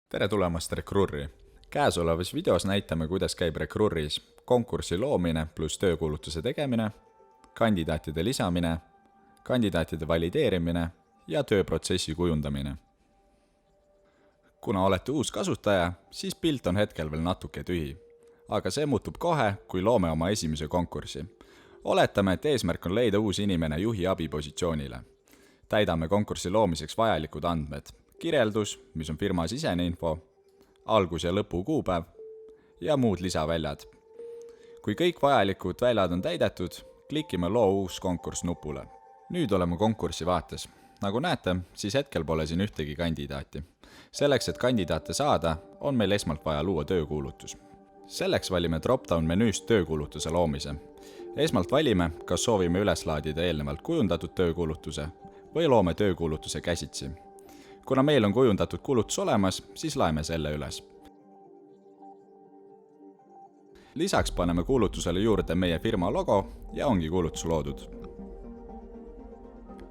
Tere tulemast Recruuri! Käesolevas videos näitame, kuidas käib Recruuris konkursi loomine pluss töökuulutuse tegemine, kandidaatide lisamine, kandidaatide valideerimine ja tööprotsessi kujundamine. Kuna olete uus kasutaja, siis pilt on hetkel veel natuke tühi, aga see muutub kohe, kui loome oma esimese konkursi. Oletame, et eesmärk on leida uus inimene juhi abipositsioonile. Täidame konkursi loomiseks vajalikud andmed. Kirjeldus, mis on firma sisene info, algus- ja lõpukuupäev ja muud lisaväljad. Kui kõik vajalikud väljad on täidetud, klikime loo uus konkurss nupule. Nüüd oleme konkursi vaates. Nagu näete, siis hetkel pole siin ühtegi kandidaati. Selleks, et kandidaate saada, on meil esmalt vaja luua töökuulutus. Selleks valime drop-down menüüst töökuulutuse loomise. Esmalt valime, kas soovime üles laadida eelnevalt kujundatud töökuulutuse või loome töökuulutuse käsitsi. Kuna meil on kujundatud kuulutus olemas, siis laeme selle üles. Lisaks paneme kuulutusele juurde meie firma logo ja ongi kuulutus loodud.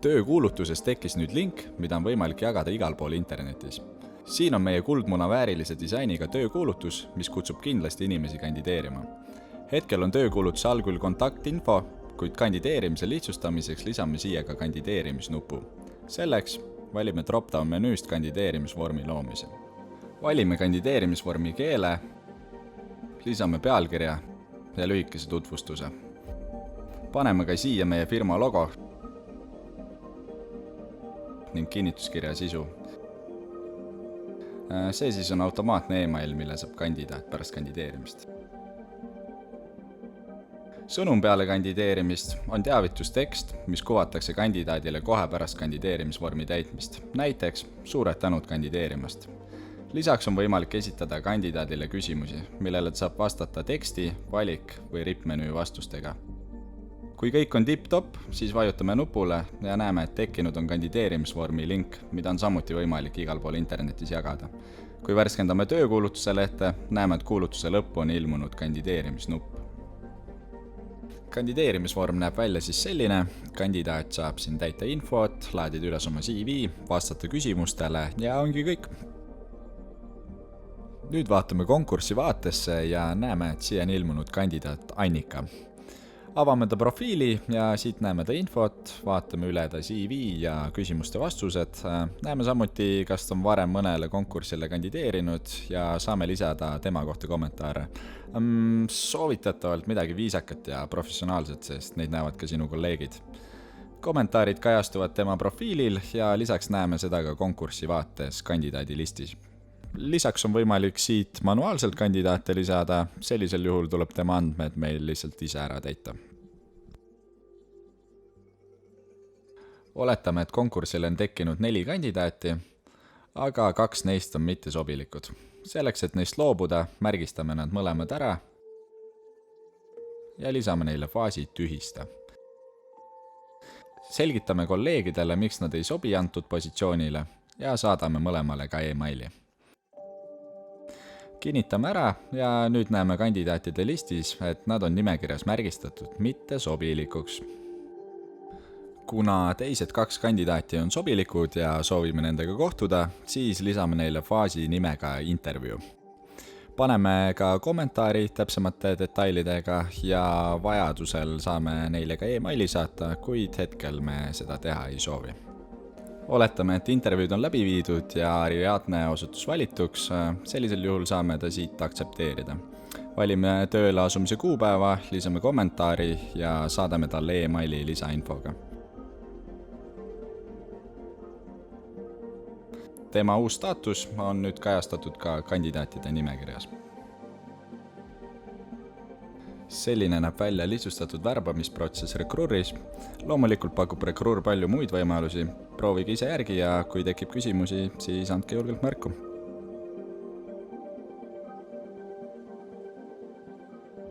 Töökuulutuses tekkis nüüd link, mida on võimalik jagada igal pool internetis. Siin on meie kuldmunaväärilise disainiga töökuulutus, mis kutsub kindlasti inimesi kandideerima. Hetkel on töökuulutuse algul kontaktinfo, kuid kandideerimise lihtsustamiseks lisame siia ka kandideerimisnupu. Selleks valime drop-down menüüst kandideerimisvormi loomise. Valime kandideerimisvormi keele, lisame pealkirja ja lühikese tutvustuse. Paneme ka siia meie firma logo ning kinnituskirja sisu. See siis on automaatne email, mille saab kandidaat pärast kandideerimist. Sõnum peale kandideerimist on teavitustekst, mis kuvatakse kandidaadile kohe pärast kandideerimisvormi täitmist. Näiteks suured tänud kandideerimast. Lisaks on võimalik esitada kandidaadile küsimusi, millele saab vastata teksti, valik või rippmenüü vastustega. Kui kõik on tipp-topp, siis vajutame nupule ja näeme, et tekkinud on kandideerimisvormi link, mida on samuti võimalik igal pool internetis jagada. Kui värskendame töökuulutuse lehte, näeme, et kuulutuse lõppu on ilmunud kandideerimisnupp. Kandideerimisvorm näeb välja siis selline, kandidaat saab siin täita infot, laadida üles oma CV, vastata küsimustele ja ongi kõik. Nüüd vaatame konkursi vaatesse ja näeme, et siia on ilmunud kandidaat Annika. Avame ta profiili ja siit näeme ta infot, vaatame üle ta CV ja küsimuste vastused. Näeme samuti, kas on varem mõnele konkursile kandideerinud ja saame lisada tema kohta kommentaare. Soovitatavalt midagi viisakat ja professionaalset, sest neid näevad ka sinu kolleegid. Kommentaarid kajastuvad tema profiilil ja lisaks näeme seda ka konkursi vaates kandidaadi listis. Lisaks on võimalik siit manuaalselt kandidaate lisada, sellisel juhul tuleb tema andmed meil lihtsalt ise ära täita. Oletame, et konkursile on tekkinud 4 kandidaati, aga 2 neist on mittesobilikud. Selleks, et neist loobuda, märgistame nad mõlemad ära ja lisame neile faasi tühista. Selgitame kolleegidele, miks nad ei sobi antud positsioonile ja saadame mõlemale ka e-maili. Kinnitame ära ja nüüd näeme kandidaatide listis, et nad on nimekirjas märgistatud mitte sobilikuks. Kuna teised 2 kandidaati on sobilikud ja soovime nendega kohtuda, siis lisame neile faasi nimega intervjuu. Paneme ka kommentaari täpsemate detailidega ja vajadusel saame neile ka e-maili saata, kuid hetkel me seda teha ei soovi. Oletame, et intervjuud on läbi viidud ja ariaatne osutus valituks, sellisel juhul saame ta siit aktsepteerida. Valime tööle asumise kuupäeva, lisame kommentaari ja saadame talle e-maili lisainfoga. Tema uus staatus on nüüd kajastatud ka kandidaatide nimekirjas. Selline näeb välja lihtsustatud värbamisprotsess Recruuris. Loomulikult pakub Recruur palju muid võimalusi. Proovige ise järgi ja kui tekib küsimusi, siis andke julgelt märku.